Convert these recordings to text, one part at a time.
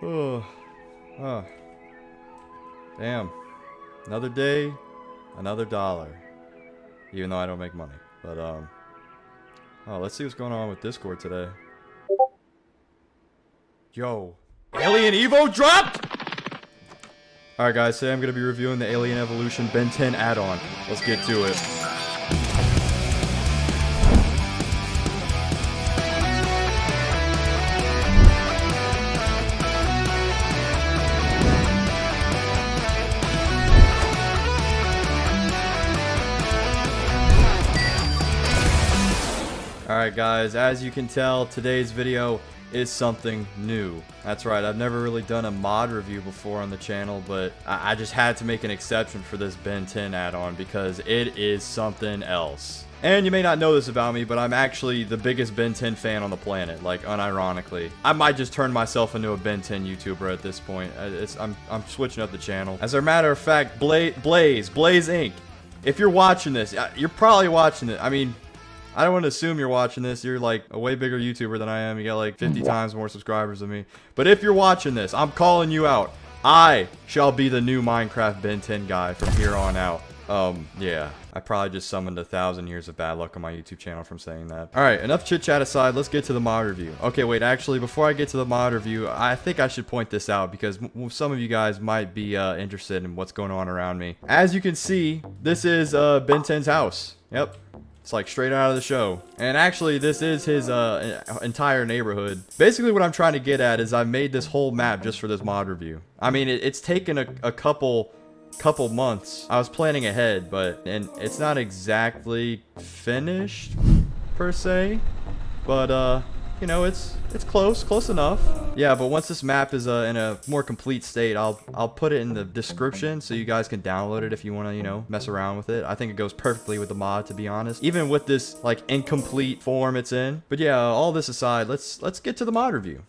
Oh, oh. Damn. Another day, another dollar. Even though I don't make money. But, oh, let's see what's going on with Discord today. Yo. Alien Evo dropped! Alright guys, today I'm going to be reviewing the Alien Evolution Ben 10 add-on. Let's get to it. Alright guys, as you can tell, today's video is something new. That's right, I've never really done a mod review before on the channel, but I just had to make an exception for this Ben 10 add-on because it is something else. And you may not know this about me, but I'm actually the biggest Ben 10 fan on the planet, like unironically. I might just turn myself into a Ben 10 YouTuber at this point. I'm switching up the channel. As a matter of fact, Blaze Inc. If you're watching this, you're probably watching it. I mean, I don't want to assume you're watching this. You're like a way bigger YouTuber than I am. You got like 50 times more subscribers than me. But if you're watching this, I'm calling you out. I shall be the new Minecraft Ben 10 guy from here on out. Yeah. I probably just summoned 1,000 years of bad luck on my YouTube channel from saying that. Alright, enough chit chat aside, let's get to the mod review. Okay, wait, actually, before I get to the mod review, I think I should point this out because some of you guys might be interested in what's going on around me. As you can see, this is Ben 10's house. Yep. It's like straight out of the show. And actually, this is his entire neighborhood. Basically, what I'm trying to get at is I made this whole map just for this mod review. I mean, it's taken a couple months. I was planning ahead, and it's not exactly finished, per se. But, you know, it's close enough. Yeah, but once this map is in a more complete state, I'll put it in the description so you guys can download it if you want to, you know, mess around with it. I think it goes perfectly with the mod, to be honest, even with this like incomplete form it's in. But yeah, all this aside, let's get to the mod review.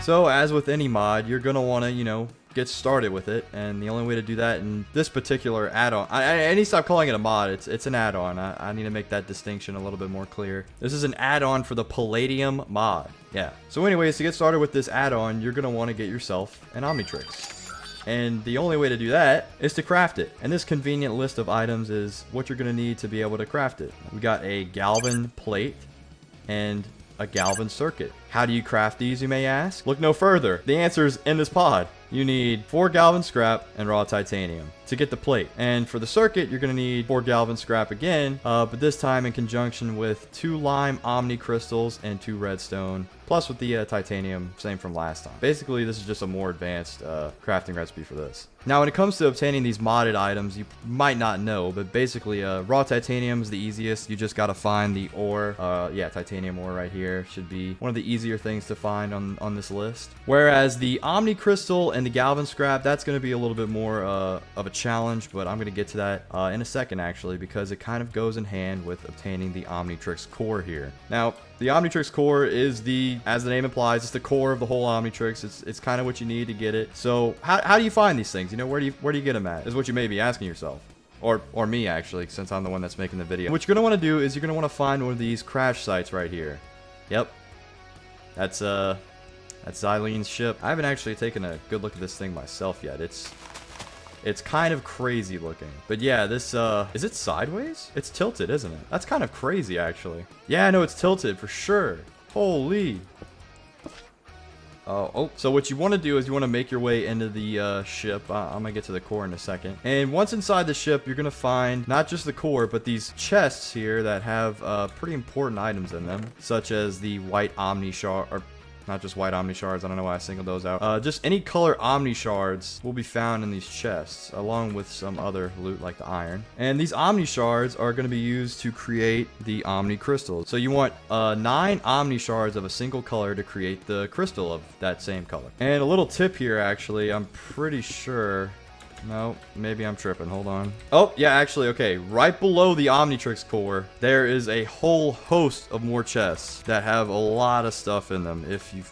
So as with any mod, you're gonna want to, you know, get started with it, and the only way to do that in this particular add-on, I need to stop calling it a mod. It's an add-on. I need to make that distinction a little bit more clear. This is an add-on for the Palladium Mod. Yeah. So anyways, to get started with this add-on, you're gonna want to get yourself an Omnitrix. And the only way to do that is to craft it. And this convenient list of items is what you're gonna need to be able to craft it. We got a Galvan plate and a Galvan circuit. How do you craft these, you may ask? Look no further. The answer is in this pod. You need 4 Galvan scrap and raw titanium to get the plate. And for the circuit, you're going to need 4 Galvan scrap again, but this time in conjunction with 2 lime omni crystals and 2 redstone, plus with the titanium, same from last time. Basically, this is just a more advanced crafting recipe for this. Now, when it comes to obtaining these modded items, you might not know, but basically, raw titanium is the easiest. You just got to find the ore. Yeah, titanium ore right here should be one of the easier things to find on this list. Whereas the omni crystal and the Galvan scrap, that's going to be a little bit more of a challenge, but I'm going to get to that in a second, actually, because it kind of goes in hand with obtaining the Omnitrix core here. Now, the Omnitrix core is as the name implies, it's the core of the whole Omnitrix. It's kind of what you need to get it. So how do you find these things? You know, where do you get them at? Is what you may be asking yourself. Or me, actually, since I'm the one that's making the video. What you're going to want to do is you're going to want to find one of these crash sites right here. Yep. That's Xylene's ship. I haven't actually taken a good look at this thing myself yet. It's kind of crazy looking. But yeah, this, is it sideways? It's tilted, isn't it? That's kind of crazy, actually. Yeah, no, it's tilted for sure. Holy. Oh, so what you want to do is you want to make your way into the ship. I'm going to get to the core in a second. And once inside the ship, you're going to find not just the core, but these chests here that have pretty important items in them, such as the white Omni shard, or not just white Omni shards. I don't know why I singled those out. Just any color Omni shards will be found in these chests, along with some other loot like the iron. And these Omni shards are going to be used to create the Omni crystals. So you want 9 Omni shards of a single color to create the crystal of that same color. And a little tip here, actually, I'm pretty sure. No, maybe I'm tripping. Hold on. Oh, yeah, actually, okay. Right below the Omnitrix core, there is a whole host of more chests that have a lot of stuff in them. If you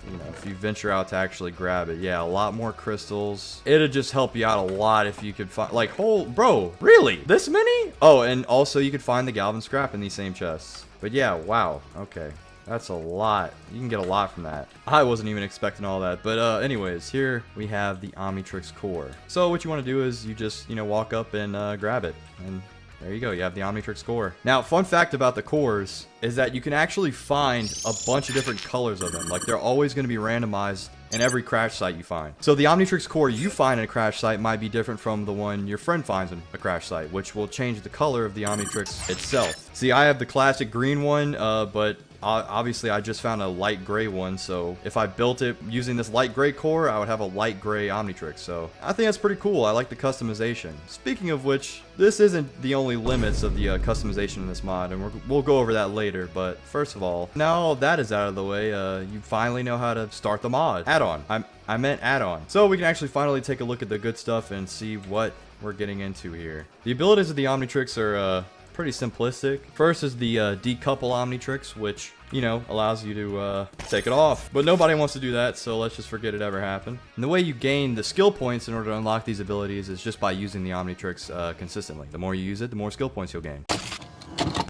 you know, if you venture out to actually grab it. Yeah, a lot more crystals. It'd just help you out a lot if you could find, like, whole, bro, really? This many? Oh, and also you could find the Galvin scrap in these same chests. But yeah, wow, okay. That's a lot. You can get a lot from that. I wasn't even expecting all that. But anyways, here we have the Omnitrix core. So what you want to do is you just, you know, walk up and grab it. And there you go. You have the Omnitrix core. Now, fun fact about the cores is that you can actually find a bunch of different colors of them. Like, they're always going to be randomized in every crash site you find. So the Omnitrix core you find in a crash site might be different from the one your friend finds in a crash site, which will change the color of the Omnitrix itself. See, I have the classic green one, but obviously I just found a light gray one, so if I built it using this light gray core, I would have a light gray Omnitrix. So I think that's pretty cool. I like the customization. Speaking of which, this isn't the only limits of the customization in this mod, and we'll go over that later. But first of all, now all that is out of the way, you finally know how to start the mod. Add-on. I meant add-on. So we can actually finally take a look at the good stuff and see what we're getting into here. The abilities of the Omnitrix are pretty simplistic. First is the decouple Omnitrix, which, you know, allows you to take it off. But nobody wants to do that, so let's just forget it ever happened. And the way you gain the skill points in order to unlock these abilities is just by using the Omnitrix consistently. The more you use it, the more skill points you'll gain.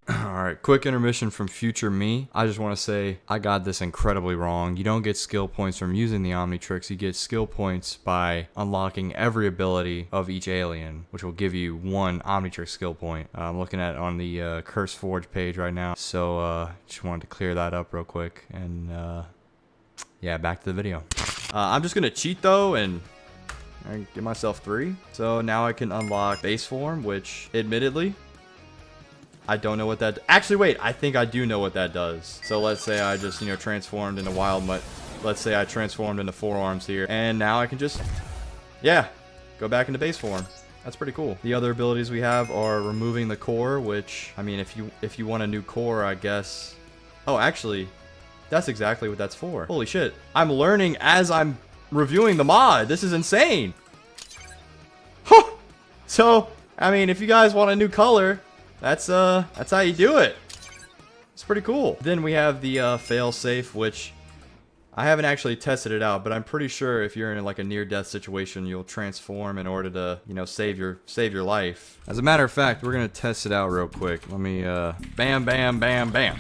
Alright, quick intermission from future me. I just want to say I got this incredibly wrong. You don't get skill points from using the Omnitrix. You get skill points by unlocking every ability of each alien, which will give you one Omnitrix skill point. I'm looking at it on the Curse Forge page right now. So just wanted to clear that up real quick. And yeah, back to the video. I'm just going to cheat though and give myself 3. So now I can unlock base form, which admittedly, I don't know what that... Actually, wait. I think I do know what that does. So let's say I just, you know, transformed into wild mutt. Let's say I transformed into forearms here. And now I can just... Yeah. Go back into base form. That's pretty cool. The other abilities we have are removing the core, which... I mean, if you want a new core, I guess... Oh, actually... That's exactly what that's for. Holy shit. I'm learning as I'm reviewing the mod. This is insane. Huh. So, I mean, if you guys want a new color... That's how you do it. It's pretty cool. Then we have the fail-safe, which I haven't actually tested it out, but I'm pretty sure if you're in like a near-death situation, you'll transform in order to, you know, save your life. As a matter of fact, we're gonna test it out real quick. Let me bam, bam, bam, bam.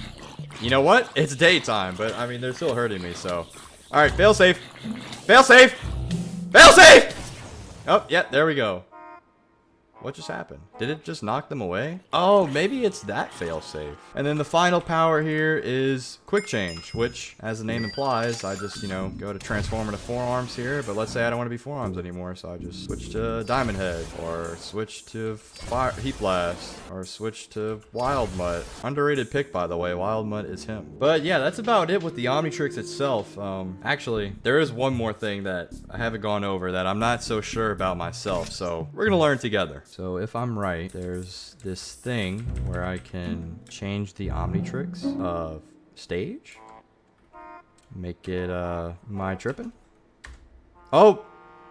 You know what? It's daytime, but I mean they're still hurting me. So, all right, fail-safe, fail-safe, fail-safe. Oh, yeah, there we go. What just happened? Did it just knock them away? Oh, maybe it's that failsafe. And then the final power here is quick change, which, as the name implies, I just, you know, go to transform into forearms here. But let's say I don't want to be forearms anymore, so I just switch to Diamond Head, or switch to Heat Blast, or switch to Wild Mutt. Underrated pick, by the way. Wild Mutt is him. But yeah, that's about it with the Omnitrix itself. Actually, there is one more thing that I haven't gone over that I'm not so sure about myself, so we're gonna learn together. So if I'm right, there's this thing where I can change the Omnitrix stage. Make it my tripping. Oh,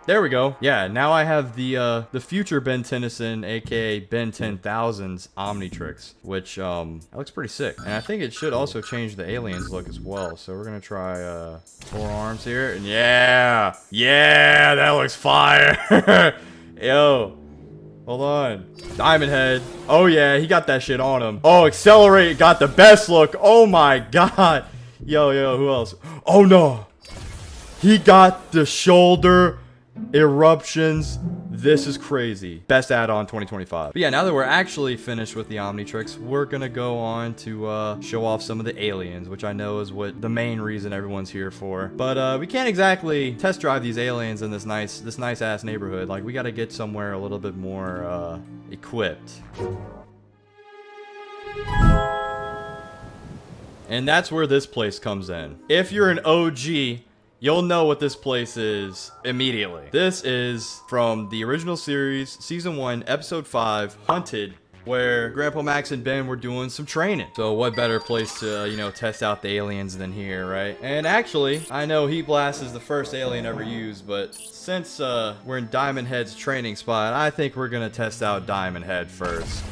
there we go. Yeah, now I have the future Ben Tennyson, aka Ben 10,000's Omnitrix, which that looks pretty sick. And I think it should also change the aliens look as well. So we're gonna try forearms here, and yeah, that looks fire. Yo. Hold on. Diamond Head. Oh, yeah. He got that shit on him. Oh, Accelerate got the best look. Oh, my God. Yo, who else? Oh, no. He got the shoulder eruptions. This is crazy. Best add-on 2025. But yeah, now that we're actually finished with the Omnitrix, we're gonna go on to show off some of the aliens, which I know is what the main reason everyone's here for. But we can't exactly test drive these aliens in this nice ass neighborhood. Like, we gotta get somewhere a little bit more equipped. And that's where this place comes in. If you're an OG, you'll know what this place is immediately. This is from the original series, Season 1, Episode 5, Hunted, where Grandpa Max and Ben were doing some training. So what better place to, you know, test out the aliens than here, right? And actually, I know Heat Blast is the first alien ever used, but since we're in Diamond Head's training spot, I think we're gonna test out Diamond Head first.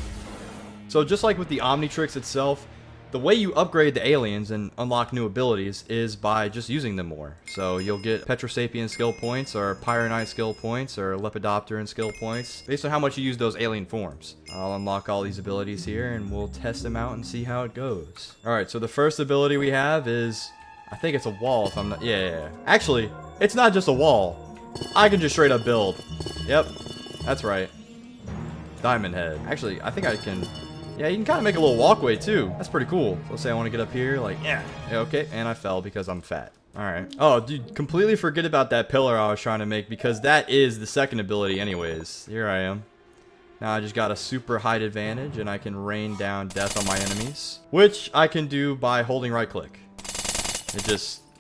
So just like with the Omnitrix itself, the way you upgrade the aliens and unlock new abilities is by just using them more. So you'll get Petrosapien skill points, or Pyronite skill points, or Lepidopteran skill points, based on how much you use those alien forms. I'll unlock all these abilities here, and we'll test them out and see how it goes. Alright, so the first ability we have is, I think it's a wall if I'm not, yeah. Actually, it's not just a wall. I can just straight up build. Yep, that's right. Diamond head. Actually, I think I can... Yeah, you can kind of make a little walkway too. That's pretty cool. So let's say I want to get up here, like, yeah, okay, and I fell because I'm fat. All right. Oh, dude, completely forget about that pillar I was trying to make, because that is the second ability anyways. Here I am. Now I just got a super height advantage, and I can rain down death on my enemies, which I can do by holding right click.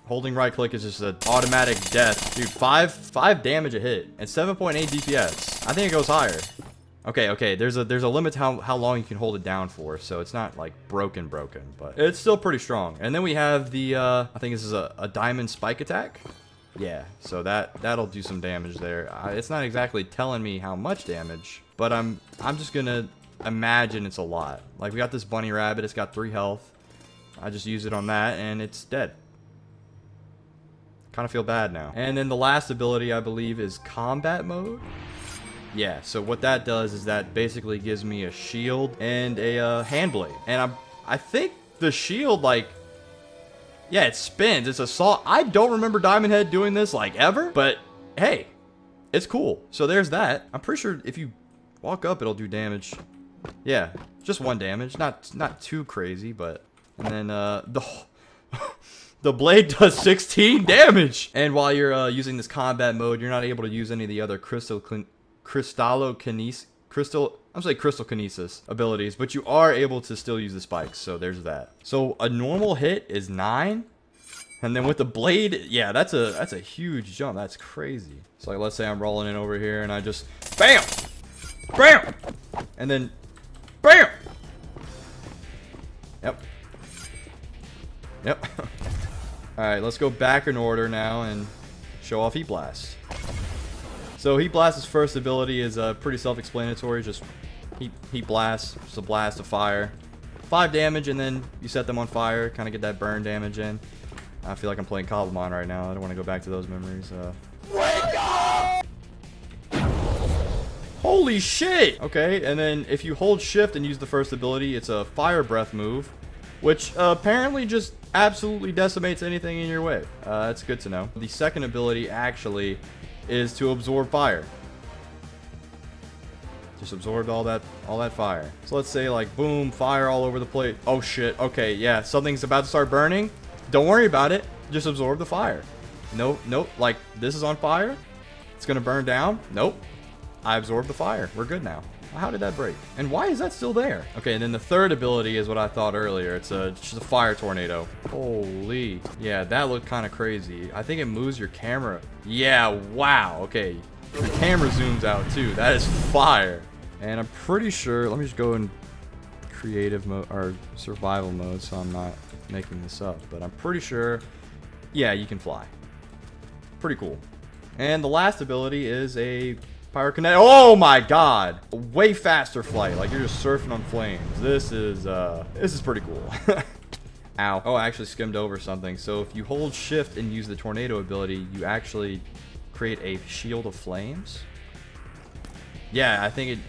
Holding right click is just an automatic death. Dude, 5 damage a hit and 7.8 DPS. I think it goes higher. Okay, there's a limit to how long you can hold it down for, so it's not like broken, but it's still pretty strong. And then we have the I think this is a diamond spike attack. Yeah, so that'll do some damage there. It's not exactly telling me how much damage, but I'm just gonna imagine it's a lot. Like, we got this bunny rabbit, it's got 3 health. I just use it on that and it's dead. Kind of feel bad now. And then the last ability, I believe, is combat mode. Yeah, so what that does is that basically gives me a shield and a hand blade. And I think the shield, like, yeah, it spins. It's assault. I don't remember Diamond Head doing this, like, ever. But, hey, it's cool. So there's that. I'm pretty sure if you walk up, it'll do damage. Yeah, just 1 damage. Not too crazy, but... And then, the blade does 16 damage. And while you're using this combat mode, you're not able to use any of the other crystal kinesis abilities, but you are able to still use the spikes, so there's that. So a normal hit is 9, and then with the blade, yeah, that's a huge jump. That's crazy. So like, let's say I'm rolling in over here and I just bam, bam, and then bam. Yep. All right, let's go back in order now and show off Heat Blast. So Heat Blast's first ability is pretty self-explanatory. Just heat blast, just a blast of fire. 5 damage, and then you set them on fire, kind of get that burn damage in. I feel like I'm playing Cobblemon right now. I don't want to go back to those memories. Wake up! Holy shit! Okay, and then if you hold shift and use the first ability, it's a fire breath move, which apparently just absolutely decimates anything in your way. That's good to know. The second ability actually is to absorb fire. Just absorbed all that fire. So let's say, like, boom, fire all over the plate. Oh shit. Okay, yeah, something's about to start burning. Don't worry about it. Just absorb the fire. Nope. Like, this is on fire. It's gonna burn down. Nope. I absorbed the fire. We're good now. How did that break? And why is that still there? Okay, and then the third ability is what I thought earlier. It's just a fire tornado. Holy. Yeah, that looked kind of crazy. I think it moves your camera. Yeah, wow. Okay. The camera zooms out too. That is fire. And I'm pretty sure, let me just go in creative mode or survival mode so I'm not making this up. But I'm pretty sure, yeah, you can fly. Pretty cool. And the last ability is a pyrokinetic. Oh my god, way faster flight, like you're just surfing on flames. This is pretty cool. Ow. Oh, I actually skimmed over something. So if you hold shift and use the tornado ability, you actually create a shield of flames. Yeah, I think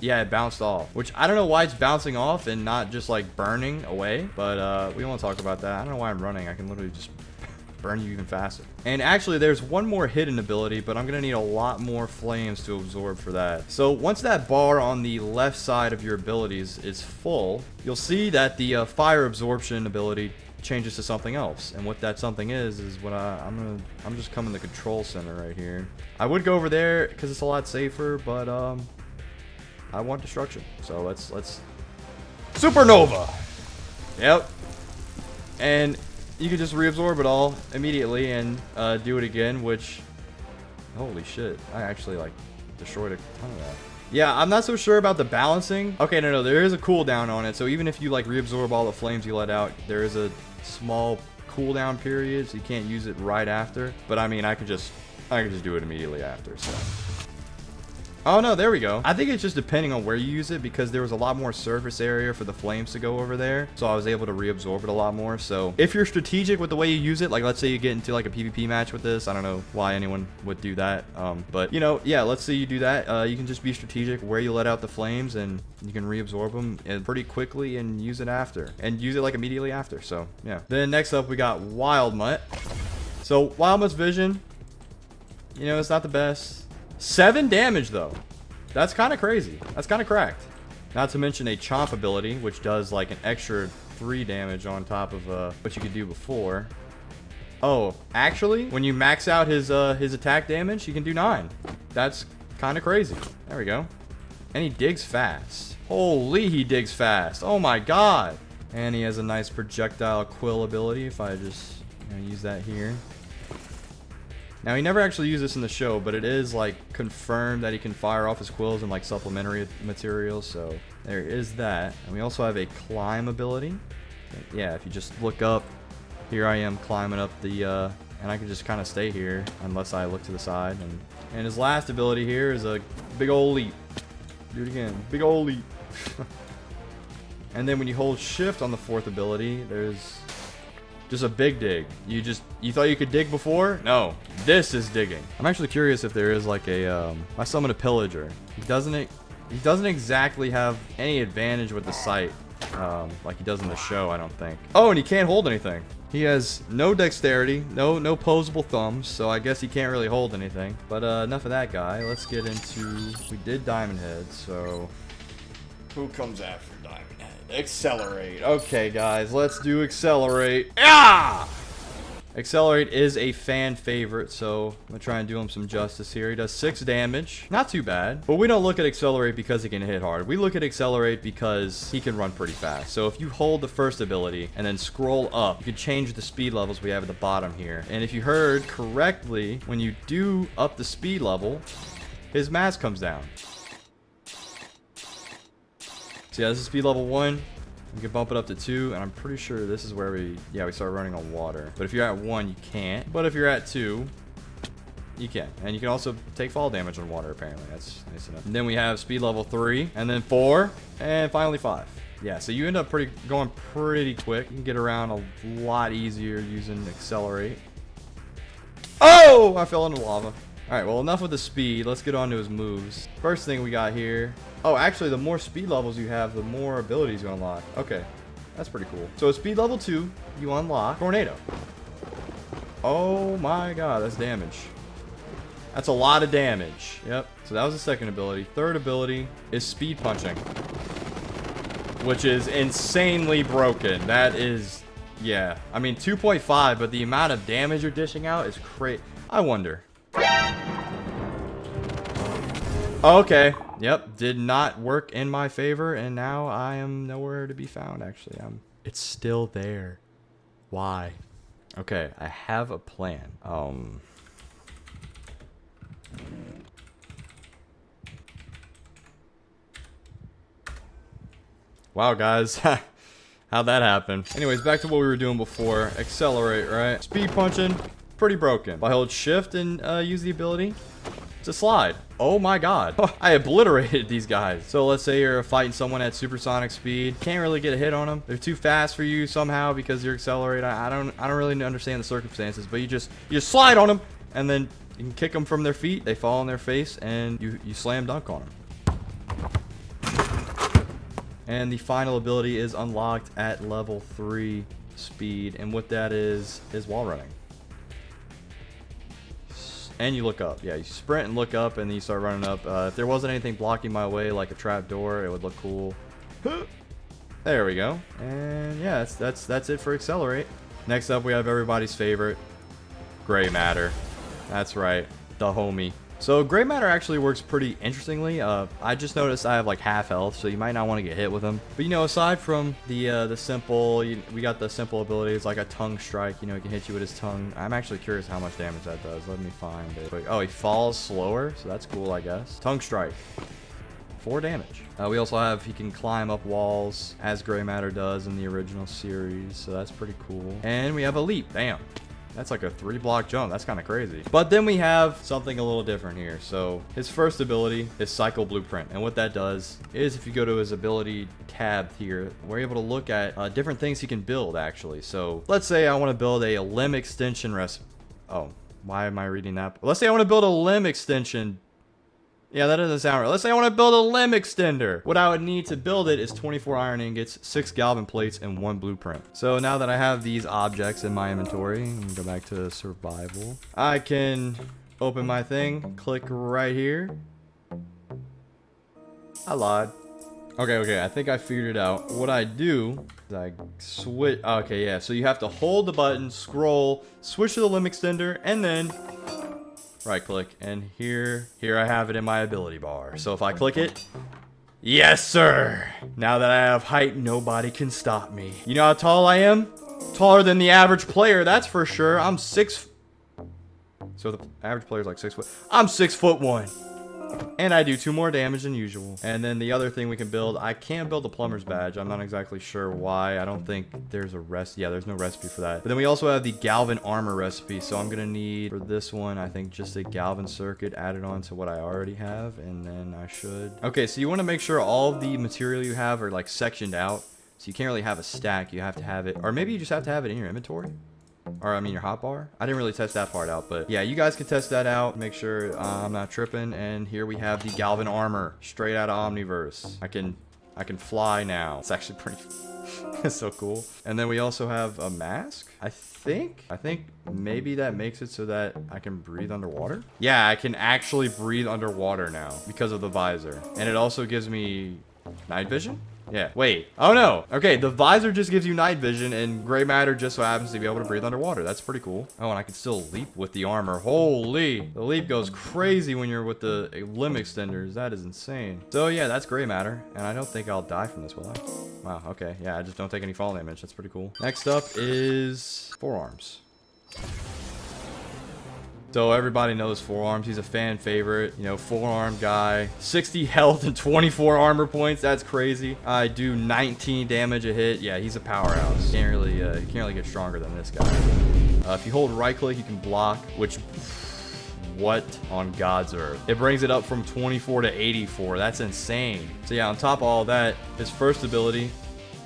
it bounced off, which I don't know why it's bouncing off and not just like burning away, but we won't talk about that. I don't know why I'm running. I can literally just burn you even faster. And actually, there's one more hidden ability, but I'm gonna need a lot more flames to absorb for that. So once that bar on the left side of your abilities is full, you'll see that the fire absorption ability changes to something else. And what that something is what I'm just coming to the control center right here. I would go over there because it's a lot safer, but I want destruction. So let's supernova. Yep. And you can just reabsorb it all immediately and do it again, which, holy shit, I actually like destroyed a ton of that. Yeah, I'm not so sure about the balancing. Okay, no, there is a cooldown on it, so even if you like reabsorb all the flames you let out, there is a small cooldown period, so you can't use it right after. But I mean, I could just do it immediately after. So Oh no, there we go. I think it's just depending on where you use it, because there was a lot more surface area for the flames to go over there, so I was able to reabsorb it a lot more. So if you're strategic with the way you use it, like let's say you get into like a PvP match with this, I don't know why anyone would do that, but you know, yeah, let's say you do that, you can just be strategic where you let out the flames, and you can reabsorb them pretty quickly and use it after, and use it like immediately after. So yeah. Then next up we got Wild Mutt. So Wild Mutt's vision, you know, it's not the best. 7 damage though. That's kind of crazy. That's kind of cracked. Not to mention a chomp ability, which does like an extra 3 damage on top of what you could do before. Oh, actually, when you max out his attack damage, he can do 9. That's kind of crazy. There we go. And he digs fast. Holy, he digs fast. Oh my god. And he has a nice projectile quill ability. If I just use that here. Now, he never actually used this in the show, but it is, like, confirmed that he can fire off his quills and, like, supplementary materials, so there is that. And we also have a climb ability. Yeah, if you just look up, here I am climbing up the, and I can just kind of stay here unless I look to the side. And his last ability here is a big ol' leap. Do it again. Big ol' leap. And then when you hold shift on the 4th ability, there's just a big dig. You thought you could dig before? No, this is digging. I'm actually curious if there is like a I summon a pillager. He doesn't exactly have any advantage with the sight like he does in the show, I don't think. Oh, and he can't hold anything. He has no dexterity, no posable thumbs, so I guess he can't really hold anything. But enough of that guy. Let's get into, we did Diamond Head, so who comes after Diamond Head? Accelerate. Okay, guys, let's do Accelerate. Yeah! Accelerate is a fan favorite, so I'm gonna try and do him some justice here. He does 6 damage. Not too bad. But we don't look at Accelerate because he can hit hard. We look at Accelerate because he can run pretty fast. So if you hold the first ability and then scroll up, you can change the speed levels we have at the bottom here. And if you heard correctly, when you do up the speed level, his mask comes down. So yeah, this is speed level 1. You can bump it up to 2, and I'm pretty sure this is where we start running on water. But if you're at 1, you can't. But if you're at 2, you can. And you can also take fall damage on water, apparently. That's nice enough. And then we have speed level 3, and then 4, and finally 5. Yeah, so you end up going pretty quick. You can get around a lot easier using Accelerate. Oh! I fell into lava. Alright, well, enough with the speed. Let's get on to his moves. First thing we got here. Oh, actually, the more speed levels you have, the more abilities you unlock. Okay, that's pretty cool. So at speed level 2, you unlock Tornado. Oh my god, that's damage. That's a lot of damage. Yep, so that was the second ability. Third ability is Speed Punching, which is insanely broken. That is, yeah. I mean, 2.5, but the amount of damage you're dishing out is crazy. I wonder. Okay. Yep. Did not work in my favor, and now I am nowhere to be found, actually. It's still there. Why? Okay, I have a plan. Wow, guys. How'd that happen? Anyways, back to what we were doing before. Accelerate, right? Speed punching. Pretty broken. If I hold shift and use the ability to slide. Oh my god. I obliterated these guys. So let's say you're fighting someone at supersonic speed. Can't really get a hit on them. They're too fast for you somehow because you're Accelerate. I don't really understand the circumstances, but you just slide on them, and then you can kick them from their feet. They fall on their face, and you slam dunk on them. And the final ability is unlocked at level 3 speed, and what that is wall running. And you look up. Yeah, you sprint and look up, and then you start running up. If there wasn't anything blocking my way, like a trap door, it would look cool. There we go. And yeah, that's it for Accelerate. Next up, we have everybody's favorite, Gray Matter. That's right, the homie. So Gray Matter actually works pretty interestingly. I just noticed I have like half health, so you might not want to get hit with him. But you know, aside from the simple, we got the simple abilities like a tongue strike. You know, he can hit you with his tongue. I'm actually curious how much damage that does. Let me find it. Oh, he falls slower, so that's cool, I guess. Tongue strike, 4 damage. We also have he can climb up walls as Gray Matter does in the original series, so that's pretty cool. And we have a leap. Bam. That's like a 3-block jump. That's kind of crazy. But then we have something a little different here. So his first ability is Cycle Blueprint. And what that does is if you go to his ability tab here, we're able to look at different things he can build, actually. So let's say I want to build a limb extension recipe. Oh, why am I reading that? Let's say I want to build a limb extension. Yeah, that doesn't sound right. Let's say I want to build a limb extender. What I would need to build it is 24 iron ingots, 6 galvan plates, and 1 blueprint. So now that I have these objects in my inventory, I'm going to go back to survival. I can open my thing, click right here. I lied. Okay, I think I figured it out. What I do is I switch. Okay, yeah, so you have to hold the button, scroll, switch to the limb extender, and then right click, and here I have it in my ability bar. So if I click it, yes sir, now that I have height, nobody can stop me. You know how tall I am? Taller than the average player, that's for sure. I'm 6. So the average player is like 6 foot. I'm 6'1", and I do 2 more damage than usual. And then the other thing we can build, I can build a plumber's badge. I'm not exactly sure why. I don't think there's a recipe. Yeah, there's no recipe for that. But then we also have the galvan armor recipe. So I'm gonna need for this one, I think just a galvan circuit added on to what I already have, and then I should. Okay, so you want to make sure all of the material you have are like sectioned out. So you can't really have a stack. You have to have it, or maybe you just have to have it in your inventory. Or, I mean, your hotbar. I didn't really test that part out, but yeah, you guys can test that out. Make sure I'm not tripping. And here we have the galvan armor, straight out of Omniverse. I can fly now. It's actually pretty, it's so cool. And then we also have a mask. I think maybe that makes it so that I can breathe underwater. Yeah, I can actually breathe underwater now because of the visor. And it also gives me night vision. Yeah, wait. Oh no. Okay, the visor just gives you night vision, and gray matter just so happens to be able to breathe underwater. That's pretty cool. Oh, and I can still leap with the armor. Holy. The leap goes crazy when you're with the limb extenders. That is insane. So yeah, that's gray matter, and I don't think I'll die from this, will I? Wow, okay. Yeah, I just don't take any fall damage. That's pretty cool. Next up is forearms. So everybody knows forearms. He's a fan favorite, you know, forearm guy. 60 health and 24 armor points. That's crazy. I do 19 damage a hit. Yeah, he's a powerhouse. You can't really get stronger than this guy. If you hold right click, you can block, which, what on God's earth? It brings it up from 24 to 84. That's insane. So yeah, on top of all that, his first ability,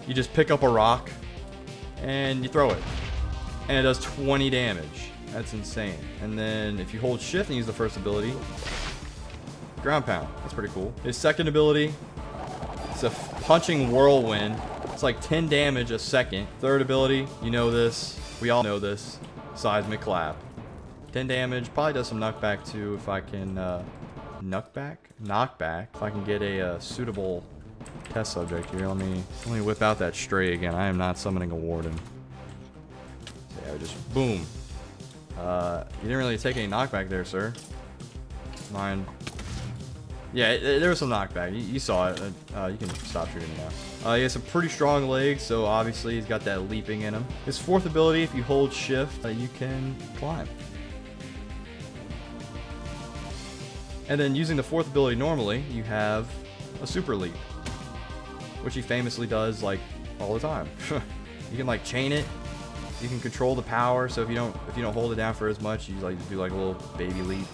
you just pick up a rock and you throw it, and it does 20 damage. That's insane. And then if you hold shift and use the first ability, ground pound. That's pretty cool. His second ability, it's a punching whirlwind. It's like 10 damage a second. Third ability, you know this. We all know this. Seismic clap. 10 damage. Probably does some knockback too if I can knockback. If I can get a suitable test subject here. Let me whip out that stray again. I am not summoning a warden. So yeah, just boom. You didn't really take any knockback there, sir. Mine. Yeah, there was some knockback. You saw it. You can stop shooting now. He has some pretty strong legs, so obviously he's got that leaping in him. His fourth ability, if you hold shift, you can climb. And then using the fourth ability normally, you have a super leap, which he famously does like all the time. You can like chain it. You can control the power, so if you don't hold it down for as much, you like do like a little baby leap.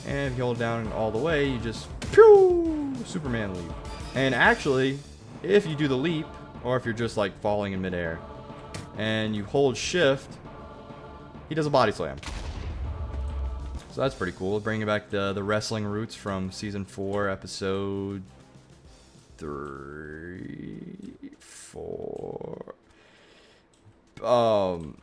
And if you hold it down all the way, you just pew, Superman leap. And actually, if you do the leap, or if you're just like falling in midair, and you hold shift, he does a body slam. So that's pretty cool. Bringing back the wrestling roots from season 4, episode 3, 4. I'm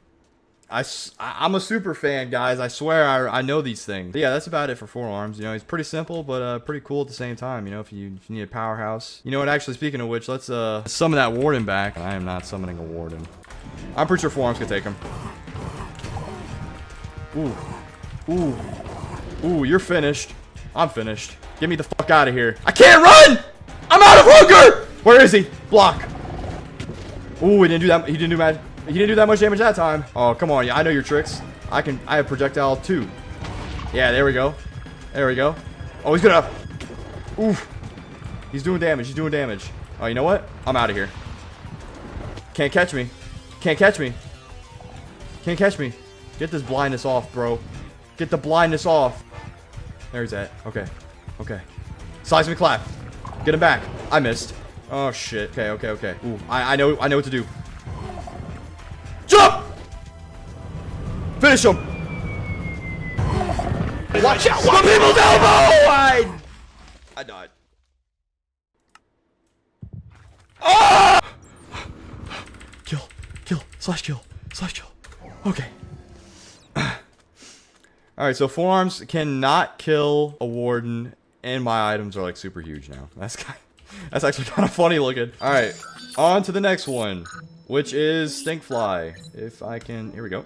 a super fan, guys. I swear I know these things. But yeah, that's about it for forearms. You know, he's pretty simple, but pretty cool at the same time. You know, if you need a powerhouse. You know what? Actually, speaking of which, let's summon that warden back. I am not summoning a warden. I'm pretty sure forearms can take him. Ooh, you're finished. I'm finished. Get me the fuck out of here. I can't run! I'm out of hunger! Where is he? Block. Ooh, he didn't do that. He didn't do that much damage that time. Oh, come on. Yeah, I know your tricks. I have projectile too. Yeah, there we go. There we go. Oh, he's gonna. Oof. He's doing damage. He's doing damage. Oh, you know what? I'm out of here. Can't catch me. Can't catch me. Can't catch me. Get this blindness off, bro. Get the blindness off. There he's at. Okay. Okay. Seismic clap. Get him back. I missed. Oh, shit. Okay, okay, okay. Ooh, I know what to do. Jump! Finish him! Watch out! One people's elbow! I died. Oh! Kill. Kill. Slash kill. Slash kill. Okay. Alright, so forearms cannot kill a warden, and my items are like super huge now. That's actually kind of funny looking. Alright, on to the next one, which is Stinkfly. If I can, here we go.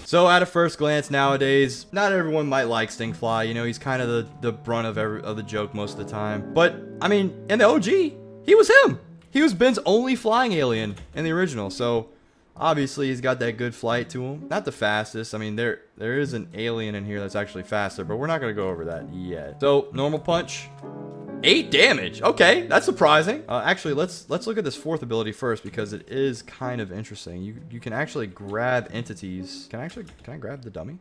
So at a first glance nowadays, not everyone might like Stinkfly. You know, he's kind of the brunt of the joke most of the time. But, I mean, in the OG, he was him. He was Ben's only flying alien in the original, so obviously he's got that good flight to him. Not the fastest. I mean, there is an alien in here that's actually faster, but we're not going to go over that yet. So, normal punch. 8 damage. Okay, that's surprising. Actually, let's look at this fourth ability first because it is kind of interesting. You can actually grab entities. Can I grab the dummy?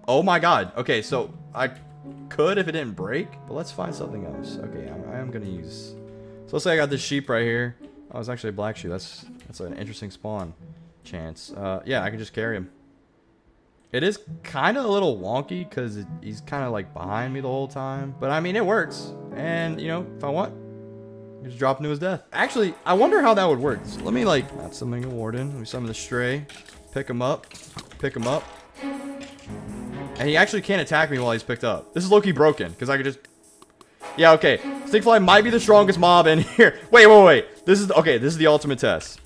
Oh my god. Okay, so I could if it didn't break, but let's find something else. Okay, I am gonna use. So let's say I got this sheep right here. Oh, it's actually a black sheep. That's an interesting spawn chance. Yeah, I can just carry him. It is kind of a little wonky because he's kind of like behind me the whole time. But I mean, it works. And, you know, if I want, just drop him to his death. Actually, I wonder how that would work. So let me like, not summoning a warden. Let me summon the stray. Pick him up. Pick him up. And he actually can't attack me while he's picked up. This is low-key broken because I could just... Yeah, okay. Stinkfly might be the strongest mob in here. Wait. This is the ultimate test.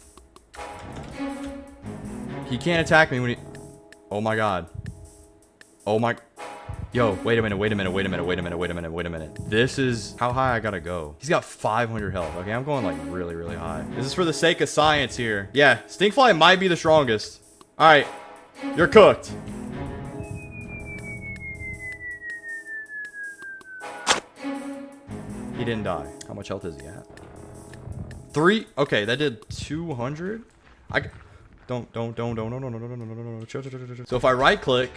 He can't attack me when he... Oh my god. Oh my... Yo, wait a minute. This is how high I gotta go. He's got 500 health. Okay, I'm going like really, really high. This is for the sake of science here. Yeah, Stinkfly might be the strongest. Alright, you're cooked. He didn't die. How much health is he at? 3? Okay, that did 200. No. So if I right click,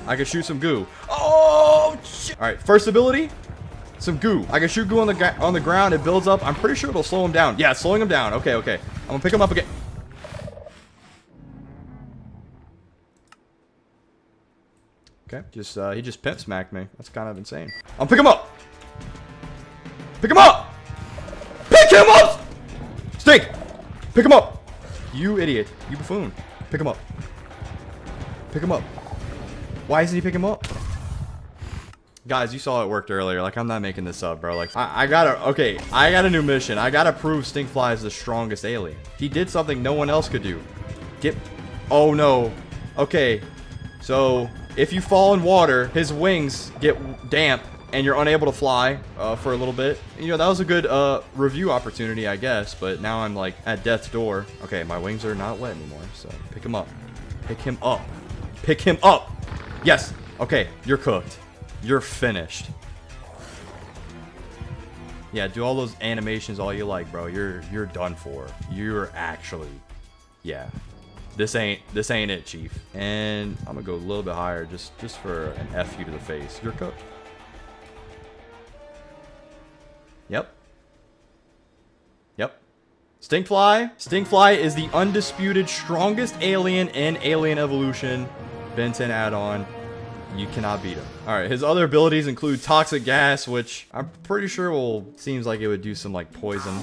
I can shoot some goo. Oh shit. All right, first ability, some goo. I can shoot goo on the ground. It builds up. I'm pretty sure it'll slow him down. Yeah, it's slowing him down. Okay. I'm gonna pick him up again. Okay, he just pimp smacked me. That's kind of insane. I'll pick him up. Pick him up. Pick him up. Stink. Pick him up. You idiot. You buffoon. Pick him up. Pick him up. Why isn't he picking him up? Guys, you saw it worked earlier. Like, I'm not making this up, bro. Like, I got a new mission. I gotta prove Stinkfly is the strongest alien. He did something no one else could do. Oh, no. Okay. So, if you fall in water, his wings get damp, and you're unable to fly for a little bit. You know, that was a good review opportunity, I guess. But now I'm, like, at death's door. Okay, my wings are not wet anymore. So, pick him up. Pick him up. Pick him up. Yes. Okay, you're cooked. You're finished. Yeah, do all those animations all you like, bro. You're done for. You're actually... Yeah. This ain't it, Chief. And I'm gonna go a little bit higher just for an F you to the face. You're cooked. Yep. Stinkfly is the undisputed strongest alien in Alien Evolution Addon. You cannot beat him. Alright, his other abilities include toxic gas, which I'm pretty sure seems like it would do some like poison.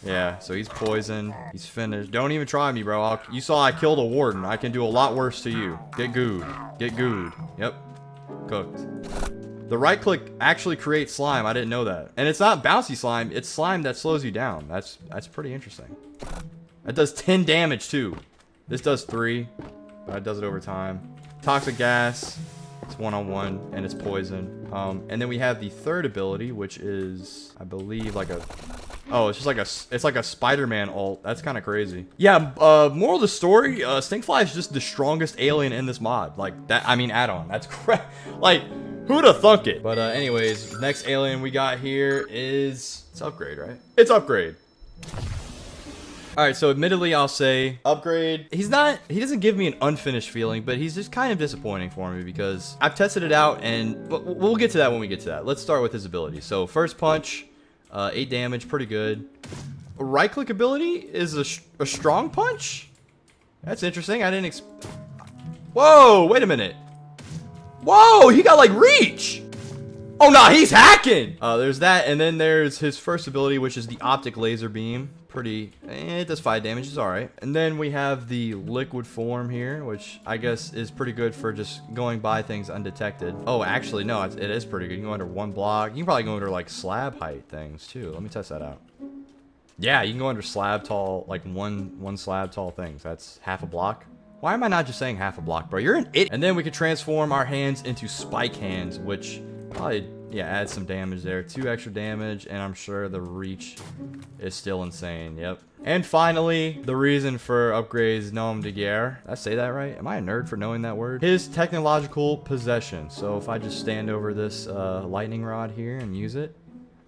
Yeah, so he's poisoned. He's finished. Don't even try me, bro. You saw I killed a warden. I can do a lot worse to you. Get gooed. Get gooed. Yep. Cooked. The right click actually creates slime. I didn't know that. And it's not bouncy slime. It's slime that slows you down. That's pretty interesting. That does 10 damage too. This does 3, but it does it over time. Toxic gas. It's one-on-one, and it's poison. And then we have the third ability, which is, I believe, like a... Oh, it's just like a Spider-Man ult. That's kind of crazy. Yeah, moral of the story, Stinkfly is just the strongest alien in this mod. Like, that, I mean, add-on. That's crap. Like, who'd have thunk it? But anyways, next alien we got here is... It's upgrade, right? It's upgrade. All right, so admittedly, I'll say upgrade. He doesn't give me an unfinished feeling, but he's just kind of disappointing for me because I've tested it out, and we'll get to that when we get to that. Let's start with his ability. So first punch, 8 damage, pretty good. Right click ability is a strong punch. That's interesting. I didn't Whoa, wait a minute. Whoa, he got like reach. Oh, nah, he's hacking. There's that, and then there's his first ability, which is the optic laser beam. Pretty, it does 5 damage, it's all right. And then we have the liquid form here, which I guess is pretty good for just going by things undetected. Oh, actually, no, it is pretty good. You can go under 1 block. You can probably go under like slab height things too. Let me test that out. Yeah, you can go under slab tall, like one slab tall things. That's half a block. Why am I not just saying half a block, bro? You're an idiot. And then we can transform our hands into spike hands, which probably, yeah, add some damage there. 2 extra damage, and I'm sure the reach is still insane. Yep. And finally, the reason for upgrades nom de guerre. Did I say that right? Am I a nerd for knowing that word? His technological possession. So if I just stand over this lightning rod here and use it,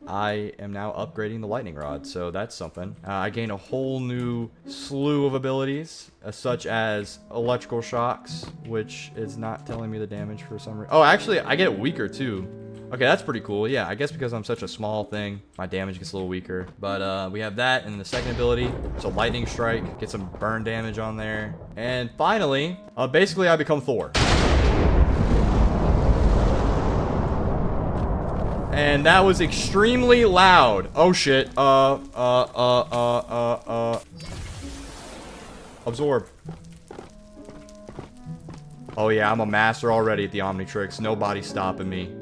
I am now upgrading the lightning rod, so that's something. I gain a whole new slew of abilities, such as electrical shocks, which is not telling me the damage for some reason. Oh, actually, I get weaker too. Okay, that's pretty cool. Yeah, I guess because I'm such a small thing, my damage gets a little weaker. But we have that, and the second ability, it's a lightning strike, get some burn damage on there. And finally, basically I become Thor. And that was extremely loud. Oh shit. Absorb. Oh yeah, I'm a master already at the Omnitrix. Nobody's stopping me.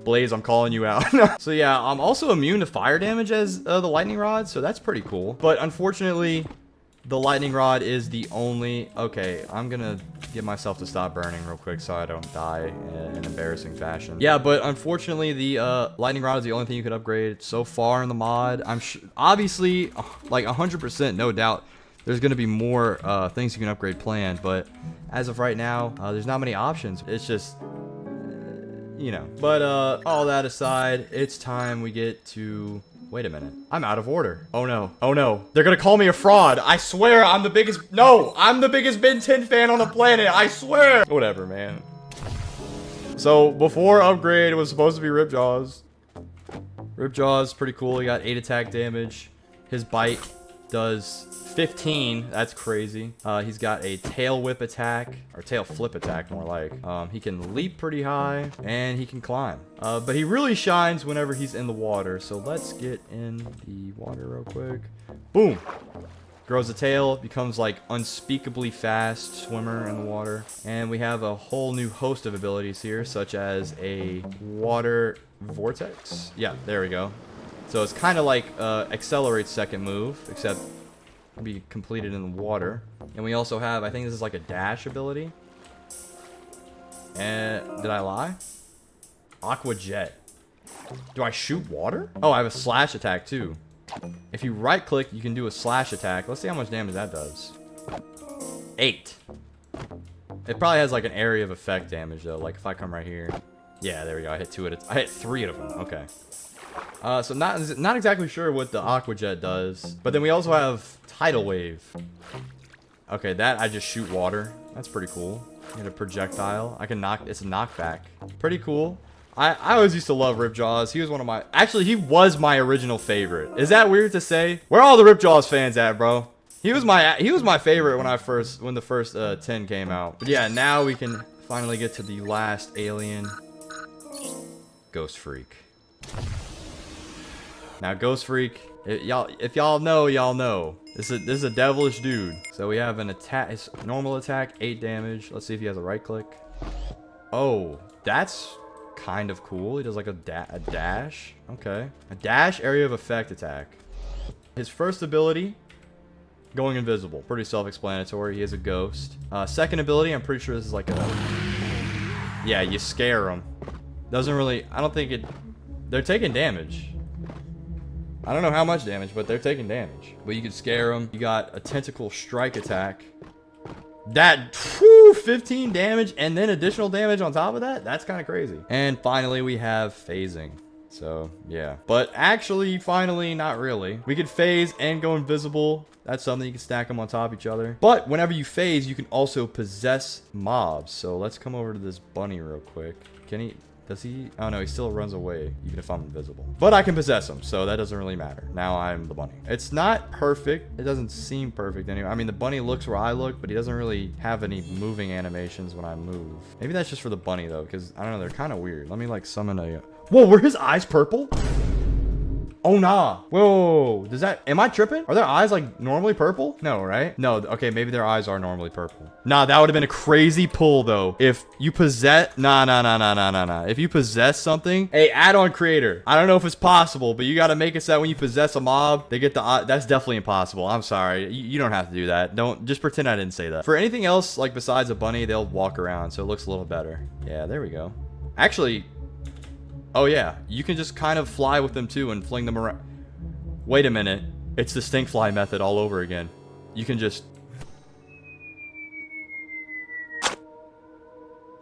Blaze, I'm calling you out. So yeah, I'm also immune to fire damage as the lightning rod, so that's pretty cool. But unfortunately, the lightning rod is the only... Okay, I'm gonna get myself to stop burning real quick so I don't die in an embarrassing fashion. Yeah, but unfortunately, the lightning rod is the only thing you could upgrade so far in the mod. I'm obviously, like 100%, no doubt, there's gonna be more things you can upgrade planned, but as of right now, there's not many options. It's just... you know. But all that aside, it's time we get to... Wait a minute. I'm out of order. Oh no. Oh no. They're gonna call me a fraud. I swear I'm the biggest... No! I'm the biggest Ben 10 fan on the planet. I swear! Whatever, man. So, before upgrade, it was supposed to be Ripjaws. Ripjaws, pretty cool. He got 8 attack damage. His bite does 15. That's crazy. He's got a tail whip attack, or tail flip attack more like. He can leap pretty high, and he can climb. But he really shines whenever he's in the water. So let's get in the water real quick. Boom. Grows a tail, becomes like unspeakably fast swimmer in the water. And we have a whole new host of abilities here, such as a water vortex. Yeah, there we go. So it's kind of like Accelerate's second move, except be completed in the water. And we also have, I think this is like a dash ability. And did I lie? Aqua Jet. Do I shoot water? Oh, I have a slash attack too. If you right click, you can do a slash attack. Let's see how much damage that does. 8. It probably has like an area of effect damage though. Like if I come right here. Yeah, there we go. I hit 2 at I hit 3 of them. Okay. So not exactly sure what the Aqua Jet does. But then we also have Tidal Wave. Okay, that I just shoot water. That's pretty cool. Get a projectile. I can knock. It's a knockback. Pretty cool. I always used to love Ripjaws. He was one of my... Actually, he was my original favorite. Is that weird to say? Where are all the Ripjaws fans at, bro? He was my favorite when the first 10 came out. But yeah, now we can finally get to the last alien. Ghost Freak. Now, Ghost Freak, if y'all know, y'all know. This is a devilish dude. So we have an attack, his normal attack, 8 damage. Let's see if he has a right click. Oh, that's kind of cool. He does like a dash. Okay. A dash, area of effect attack. His first ability, going invisible. Pretty self-explanatory. He is a ghost. Second ability, I'm pretty sure this is like a... Yeah, you scare him. Doesn't really... I don't think it... They're taking damage. I don't know how much damage, but they're taking damage. But you can scare them. You got a tentacle strike attack. That, whew, 15 damage and then additional damage on top of that? That's kind of crazy. And finally, we have phasing. So, yeah. But actually, finally, not really. We could phase and go invisible. That's something. You can stack them on top of each other. But whenever you phase, you can also possess mobs. So let's come over to this bunny real quick. Can he... Does he? Oh, no, he still runs away, even if I'm invisible. But I can possess him, so that doesn't really matter. Now I'm the bunny. It's not perfect. It doesn't seem perfect anyway. I mean, the bunny looks where I look, but he doesn't really have any moving animations when I move. Maybe that's just for the bunny, though, because, I don't know, they're kind of weird. Let me, like, summon a... Whoa, were his eyes purple? Oh, nah. Whoa. Does that... Am I tripping? Are their eyes, like, normally purple? No, right? No. Okay, maybe their eyes are normally purple. Nah, that would have been a crazy pull, though. If you possess... Nah. If you possess something... Hey, add-on creator. I don't know if it's possible, but you got to make it so that when you possess a mob, they get the... That's definitely impossible. I'm sorry. You don't have to do that. Don't... Just pretend I didn't say that. For anything else, like, besides a bunny, they'll walk around, so it looks a little better. Yeah, there we go. Actually... Oh, yeah. You can just kind of fly with them, too, and fling them around. Wait a minute. It's the stink fly method all over again. You can just...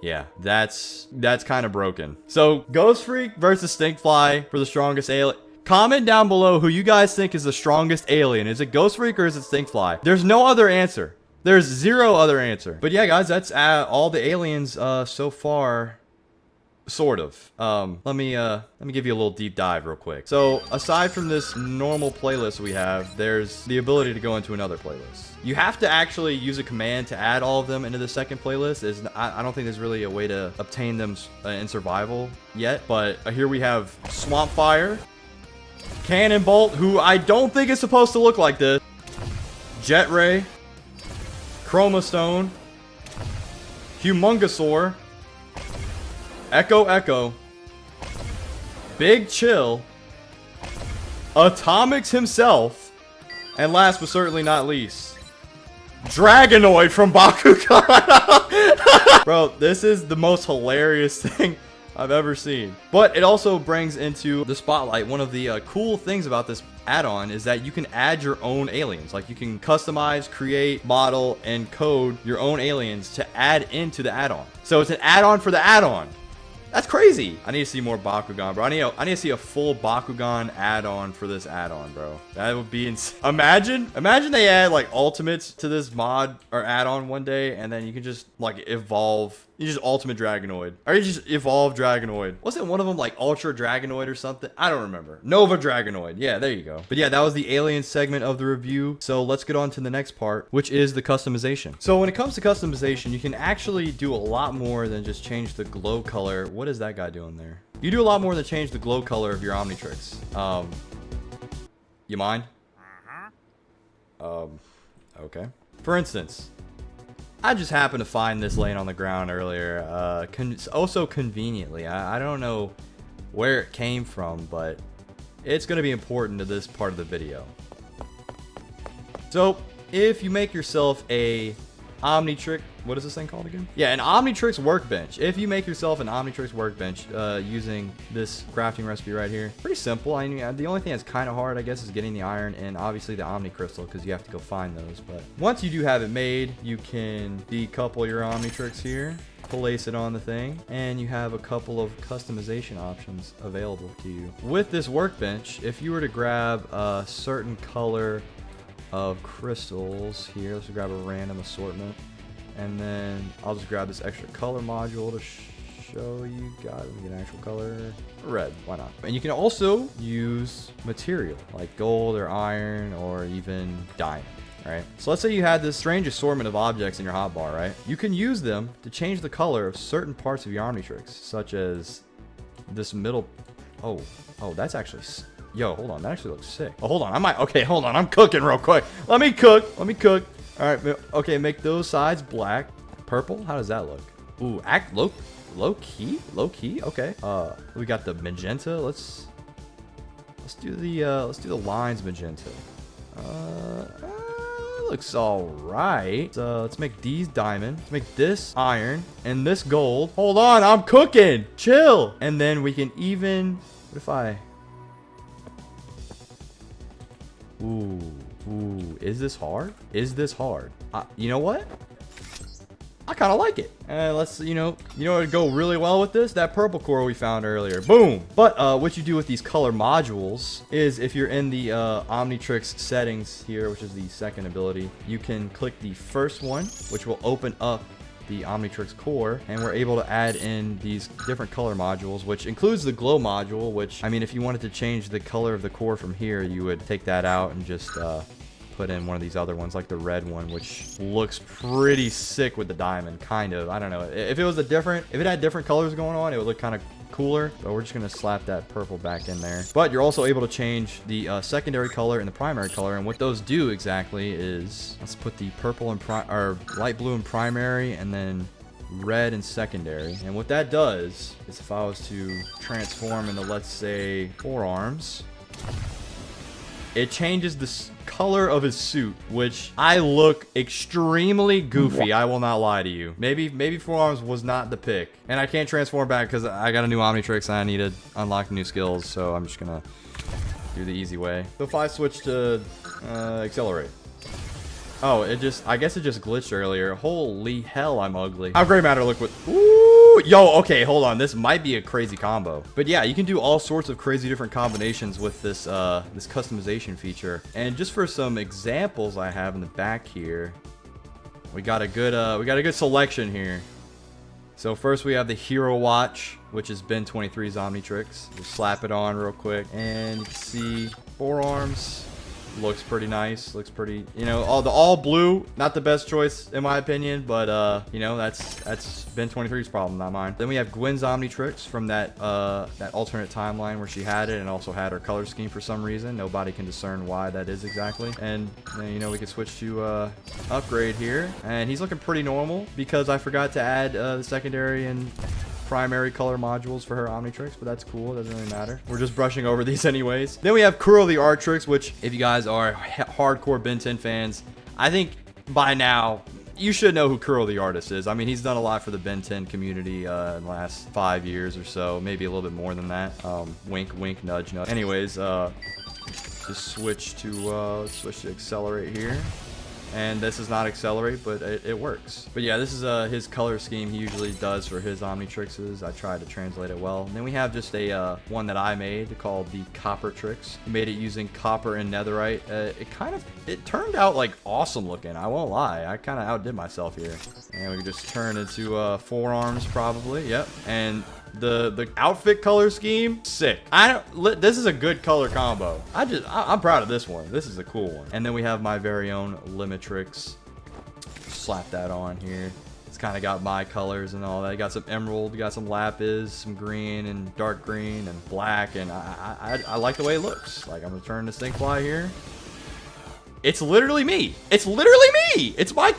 Yeah, that's kind of broken. So, Ghost Freak versus Stink Fly for the strongest alien. Comment down below who you guys think is the strongest alien. Is it Ghost Freak or is it Stink Fly? There's no other answer. There's zero other answer. But yeah, guys, that's all the aliens so far... Sort of. Let me give you a little deep dive real quick. So, aside from this normal playlist we have, there's the ability to go into another playlist. You have to actually use a command to add all of them into the second playlist. I don't think there's really a way to obtain them in survival yet. But here we have Swamp Fire, Cannon Bolt, who I don't think is supposed to look like this, Jet Ray, Chroma Stone, Humongosaur, Echo, Big Chill, Atomics himself, and last but certainly not least, Dragonoid from Bakugan. Bro, this is the most hilarious thing I've ever seen. But it also brings into the spotlight one of the cool things about this add-on is that you can add your own aliens. Like, you can customize, create, model, and code your own aliens to add into the add-on. So it's an add-on for the add-on. That's crazy. I need to see more Bakugan, bro. I need to see a full Bakugan add-on for this add-on, bro. That would be insane. Imagine they add like ultimates to this mod or add-on one day, and then you can just like evolve. You just ultimate Dragonoid, or you just evolve Dragonoid. Wasn't one of them like Ultra Dragonoid or something? I don't remember. Nova Dragonoid. Yeah, there you go. But yeah, that was the alien segment of the review. So let's get on to the next part, which is the customization. So when it comes to customization, you can actually do a lot more than just change the glow color. What is that guy doing there? You do a lot more than change the glow color of your Omnitrix. You mind? Okay. For instance, I just happened to find this laying on the ground earlier, also conveniently. I don't know where it came from, but it's going to be important to this part of the video. So, if you make yourself a Omnitrix, what is this thing called again? Yeah, an Omnitrix workbench. If you make yourself an Omnitrix workbench using this crafting recipe right here, pretty simple. I mean, the only thing that's kind of hard, I guess, is getting the iron and obviously the Omni Crystal, because you have to go find those. But once you do have it made, you can decouple your Omnitrix here, place it on the thing, and you have a couple of customization options available to you. With this workbench, if you were to grab a certain color of crystals here, let's grab a random assortment, and then I'll just grab this extra color module to show you guys. Let me get an actual color. Red, why not? And you can also use material like gold or iron or even diamond. Right? So let's say you had this strange assortment of objects in your hotbar, right? You can use them to change the color of certain parts of your Omnitrix, such as this middle. Oh, that's actually. Yo, hold on. That actually looks sick. Oh, hold on. Okay, hold on. I'm cooking real quick. Let me cook. All right. Okay, make those sides black. Purple? How does that look? Ooh, act low key? Low key? Okay. We got the magenta. Let's do the lines magenta. Looks all right. So let's make these diamond. Let's make this iron and this gold. Hold on. I'm cooking. Chill. And then we can even, what if I... Ooh, is this hard? You know what? I kind of like it. And let's, you know what would go really well with this? That purple core we found earlier. Boom. But what you do with these color modules is if you're in the Omnitrix settings here, which is the second ability, you can click the first one, which will open up the Omnitrix core, and we're able to add in these different color modules, which includes the glow module, which, I mean, if you wanted to change the color of the core from here, you would take that out and just put in one of these other ones, like the red one, which looks pretty sick with the diamond, kind of. I don't know. If it had different colors going on, it would look kind of cooler, but we're just gonna slap that purple back in there. But you're also able to change the secondary color and the primary color, and what those do exactly is, let's put the purple and light blue in primary, and then red in secondary. And what that does is, if I was to transform into, let's say, forearms, it changes the color of his suit, which I look extremely goofy. I will not lie to you. Maybe forearms was not the pick. And I can't transform back because I got a new Omnitrix and I need to unlock new skills. So I'm just gonna do the easy way. So if I switch to accelerate. Oh, I guess it just glitched earlier. Holy hell, I'm ugly. How gray matter look with... Ooh, yo, okay, hold on. This might be a crazy combo. But yeah, you can do all sorts of crazy different combinations with this this customization feature. And just for some examples I have in the back here, we got a good selection here. So first we have the Hero Watch, which is Ben 23's Omnitrix. Just slap it on real quick, and you can see forearms. Looks pretty nice. Looks pretty, you know, all blue. Not the best choice in my opinion, but you know, that's Ben 23's problem, not mine. Then we have Gwen's Omnitrix from that alternate timeline where she had it and also had her color scheme for some reason. Nobody can discern why that is exactly. And you know, we can switch to upgrade here, and he's looking pretty normal because I forgot to add the secondary and primary color modules for her Omnitrix, but that's cool. It doesn't really matter. We're just brushing over these anyways. Then we have Kuro the Artrix, which, if you guys are hardcore Ben 10 fans, I think by now you should know who Kuro the Artist is. I mean, he's done a lot for the Ben 10 community in the last 5 years or so, maybe a little bit more than that. Wink, wink, nudge, nudge. Anyways, just switch to accelerate here. And this is not accelerate, but it works. But yeah, this is his color scheme he usually does for his Omnitrixes. I tried to translate it well. And then we have just a one that I made called the Copper Trix. I made it using copper and netherite. It turned out like awesome looking. I won't lie. I kind of outdid myself here. And we can just turn into forearms probably. Yep. And the outfit color scheme, sick. This is a good color combo. I'm proud of this one. This is a cool one. And then we have my very own Limitrix. Slap that on here. It's kind of got my colors and all that. You got some emerald, you got some lapis, some green and dark green and black, and I like the way it looks. Like, I'm gonna turn this thing fly here. It's literally me. It's literally me. It's my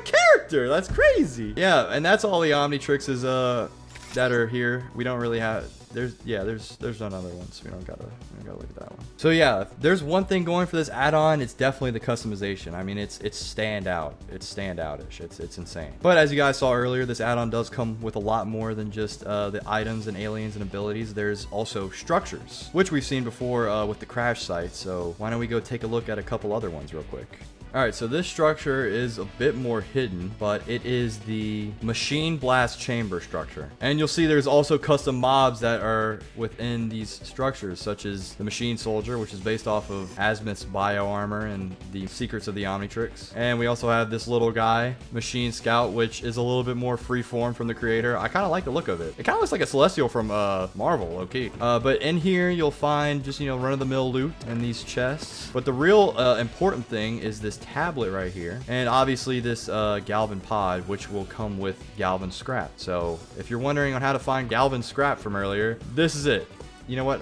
character. That's crazy. Yeah, and that's all the Omnitrixes that are here. We don't really have, there's none other ones. We don't gotta look at that one. So yeah, if there's one thing going for this add-on, it's definitely the customization. I mean, it's standout. It's standoutish. It's insane. But as you guys saw earlier, this add-on does come with a lot more than just the items and aliens and abilities. There's also structures, which we've seen before with the crash site. So why don't we go take a look at a couple other ones real quick. Alright, so this structure is a bit more hidden, but it is the Machine Blast Chamber structure. And you'll see there's also custom mobs that are within these structures, such as the Machine Soldier, which is based off of Azimuth's bio armor and the secrets of the Omnitrix. And we also have this little guy, Machine Scout, which is a little bit more freeform from the creator. I kind of like the look of it. It kind of looks like a Celestial from Marvel, okay. But in here, you'll find just, run-of-the-mill loot in these chests. But the real important thing is this tablet right here, and obviously this Galvan pod, which will come with Galvan scrap. So if you're wondering on how to find Galvan scrap from earlier, this is it. You know what,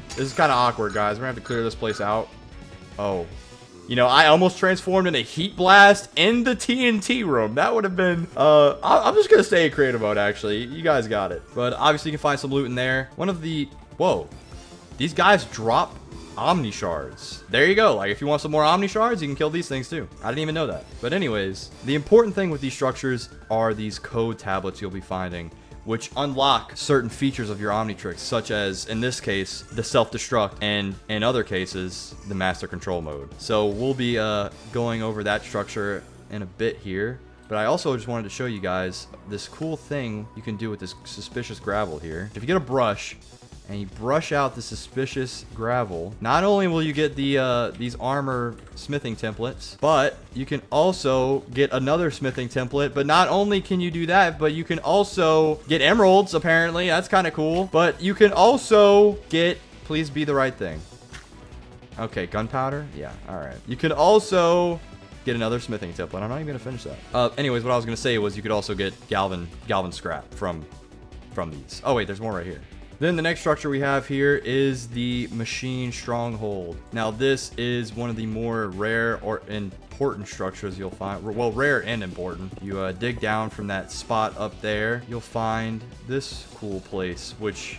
this is kind of awkward, guys. We're gonna have to clear this place out. Oh, I almost transformed in a heat blast in the TNT room. That would have been I'm just gonna stay in creative mode. Actually, you guys got it. But obviously you can find some loot in there. Whoa, these guys drop Omni shards. There you go. Like, if you want some more Omni shards, you can kill these things too. I didn't even know that. But anyways, the important thing with these structures are these code tablets you'll be finding, which unlock certain features of your Omnitrix, such as, in this case, the self-destruct, and in other cases, the master control mode. So we'll be going over that structure in a bit here. But I also just wanted to show you guys this cool thing you can do with this suspicious gravel here. If you get a brush and you brush out the suspicious gravel, not only will you get the these armor smithing templates, but you can also get another smithing template. But not only can you do that, but you can also get emeralds, apparently. That's kind of cool. But you can also get, please be the right thing. Okay, gunpowder? Yeah, all right. You can also get another smithing template. I'm not even gonna finish that. Anyways, what I was gonna say was you could also get Galvin scrap from these. Oh wait, there's more right here. Then the next structure we have here is the machine stronghold. Now this is one of the more rare or important structures you'll find. Well, rare and important. You dig down from that spot up there, you'll find this cool place, which,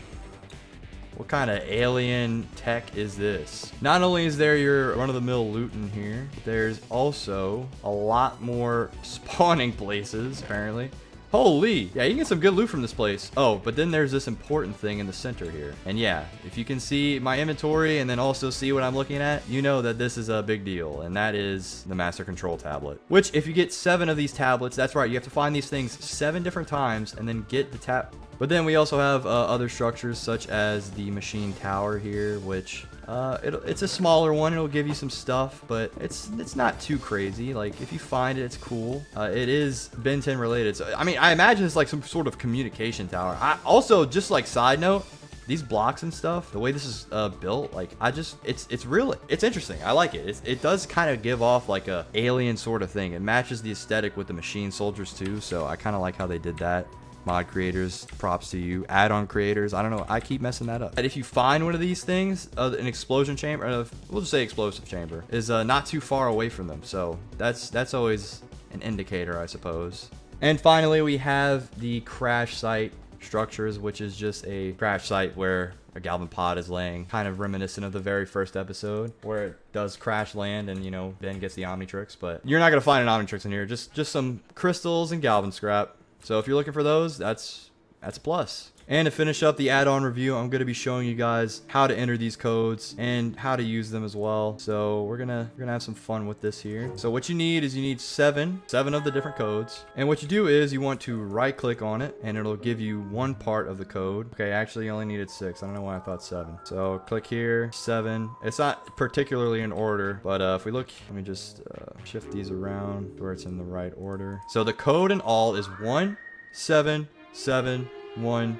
what kind of alien tech is this? Not only is there your run-of-the-mill loot in here, there's also a lot more spawning places, apparently. Holy! Yeah, you can get some good loot from this place. Oh, but then there's this important thing in the center here. And yeah, if you can see my inventory and then also see what I'm looking at, you know that this is a big deal. And that is the Master Control Tablet. Which, if you get 7 of these tablets, that's right, you have to find these things 7 different times and then get the But then we also have other structures such as the machine tower here, which it's a smaller one. It'll give you some stuff, but it's not too crazy. Like, if you find it, it's cool. It is Ben 10 related. So, I mean, I imagine it's like some sort of communication tower. Also, just like side note, these blocks and stuff, the way this is built, like, it's interesting. I like it. It does kind of give off like a alien sort of thing. It matches the aesthetic with the machine soldiers too, so I kind of like how they did that. Mod creators, props to you. Add-on creators, I don't know, I keep messing that up. And if you find one of these things, an explosion chamber, we'll just say explosive chamber, is not too far away from them, so that's always an indicator, I suppose. And finally, we have the crash site structures, which is just a crash site where a Galvin pod is laying, kind of reminiscent of the very first episode where it does crash land and, you know, Ben gets the Omnitrix. But you're not gonna find an Omnitrix in here, just some crystals and Galvin scrap. So if you're looking for those, that's a plus. And to finish up the add-on review, I'm going to be showing you guys how to enter these codes and how to use them as well. So we're gonna have some fun with this here. So what you need is you need seven of the different codes. And what you do is you want to right click on it and it'll give you one part of the code. Okay, actually you only needed 6. I don't know why I thought 7. So click here, 7. It's not particularly in order, but if we look, let me just shift these around where it's in the right order. So the code in all is 1771112.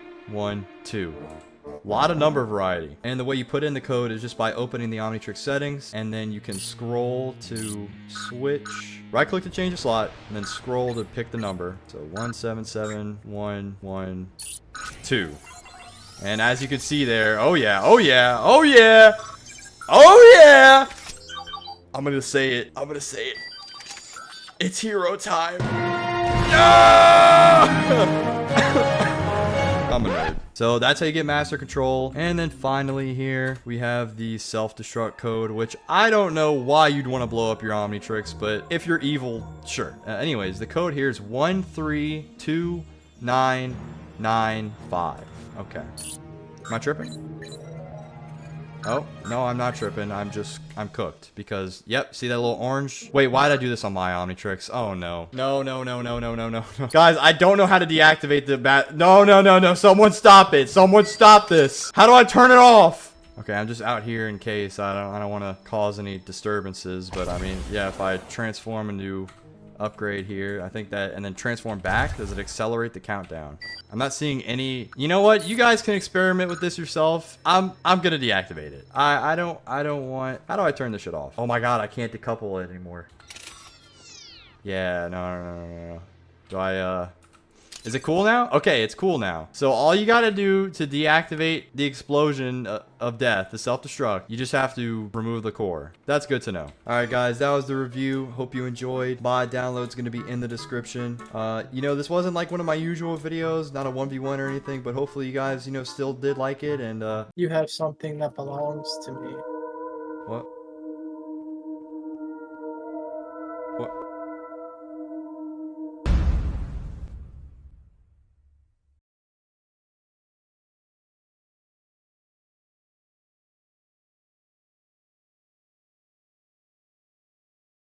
Lot of number variety. And the way you put in the code is just by opening the Omnitrix settings, and then you can scroll to switch. Right click to change the slot, and then scroll to pick the number. So 177112. And as you can see there, oh yeah, oh yeah, oh yeah, oh yeah. I'm gonna say it. It's hero time. No! I'm a nerd. So that's how you get master control. And then finally here we have the self-destruct code, which I don't know why you'd want to blow up your Omnitrix, but if you're evil, sure. Anyways, the code here is 132995. Okay. Am I tripping? Oh, no, I'm not tripping. I'm cooked because, yep, see that little orange? Wait, why did I do this on my Omnitrix? Oh, no. No. Guys, I don't know how to deactivate the No. Someone stop it. Someone stop this. How do I turn it off? Okay, I'm just out here in case. I don't want to cause any disturbances, but I mean, yeah, if I transform into upgrade here, I think that, and then transform back, does it accelerate the countdown? I'm not seeing any. You know what, you guys can experiment with this yourself. I'm gonna deactivate it. I don't want. How do I turn this shit off? Oh my god, I can't decouple it anymore. Yeah, no. Do I is it cool now? Okay, it's cool now. So all you gotta do to deactivate the explosion of death, the self-destruct, you just have to remove the core. That's good to know. All right, guys, that was the review. Hope you enjoyed. Mod download's gonna be in the description. You know, this wasn't like one of my usual videos, not a 1v1 or anything, but hopefully you guys, you know, still did like it. And you have something that belongs to me. What?